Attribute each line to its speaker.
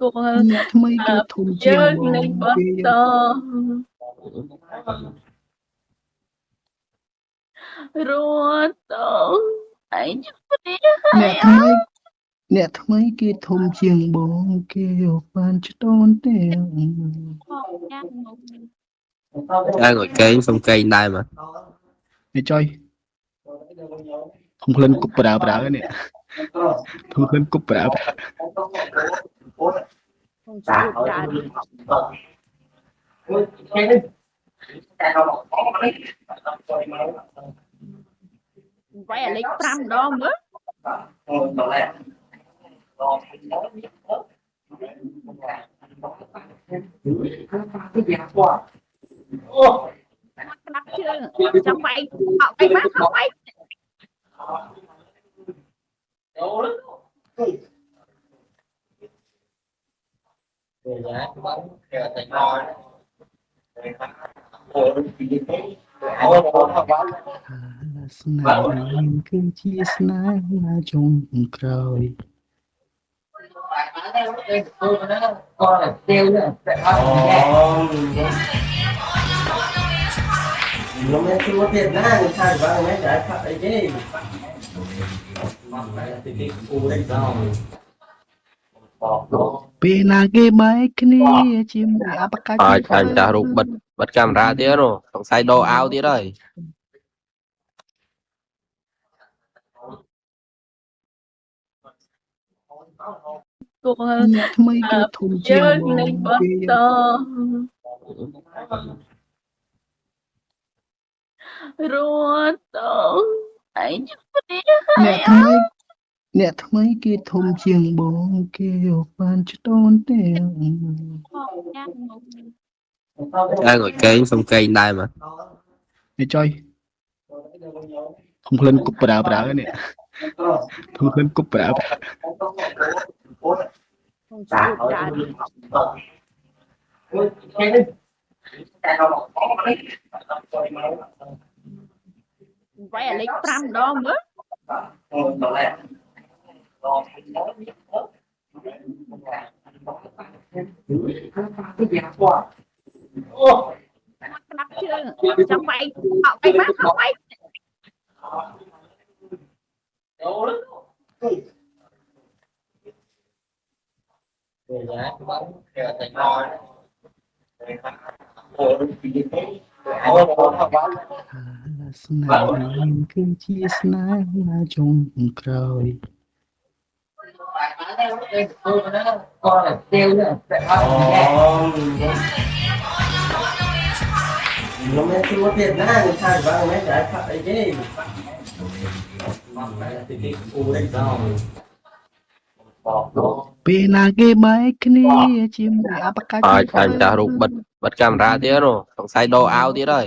Speaker 1: អ្នកថ្មីគេធំជាងបងគេ
Speaker 2: តរត់តឯងនេះ
Speaker 1: អ្នកថ្មីគេធំជាងបងគេយកបានចតូនទេ
Speaker 2: មកញ៉ាំមក
Speaker 3: ai ngồi cây xong cây đây mà
Speaker 1: នេះចុយធំក្លិនគប់ប្រើនេះធំក្លិនគប់ប្រើ
Speaker 2: không chịu trả vẽ lấy 5 đo nữa đắp chưa chẳng vậy họ bay bác họ bay
Speaker 1: ស្នេហ៍គឺជាស្នេហាចុងក្រោយ
Speaker 3: nó mới chưa tiền na người ta vào mấy giải pháp ấy chứ
Speaker 1: ពេលណាគេបែកគ្នាជាមួយអបកាច់
Speaker 3: anh ta rụt bật camera tía rồi xong sai đồ áo tía rồi
Speaker 1: អ្នកថ្មីគេធំជាងបងគេ
Speaker 2: រត់តឯងនេះ
Speaker 1: អ្នកថ្មីគេធំជាងបងគេយកបានចតូនទេ
Speaker 2: មកញ៉ាំមក
Speaker 3: ai ngồi cây xong cây đây mà
Speaker 1: នេះចុយធំក្លិនគប់ប្រើនេះធំក្លិនគប់ប្រើ
Speaker 2: không chịu trả vẽ lấy 5 đo nữa đắp chưa chẳng vậy họ bay bác họ bay
Speaker 1: ស្នេហ៍គឺជាស្នេហាចុងក្រោយ
Speaker 3: nó mới chưa tiền na người ta vào mấy giải pháp ấy chứ
Speaker 1: ពេលណាគេបែកគ្នាជាមួយអបកាច់
Speaker 3: anh ta rụt bật camera tía rồi xong sai đồ áo tía rồi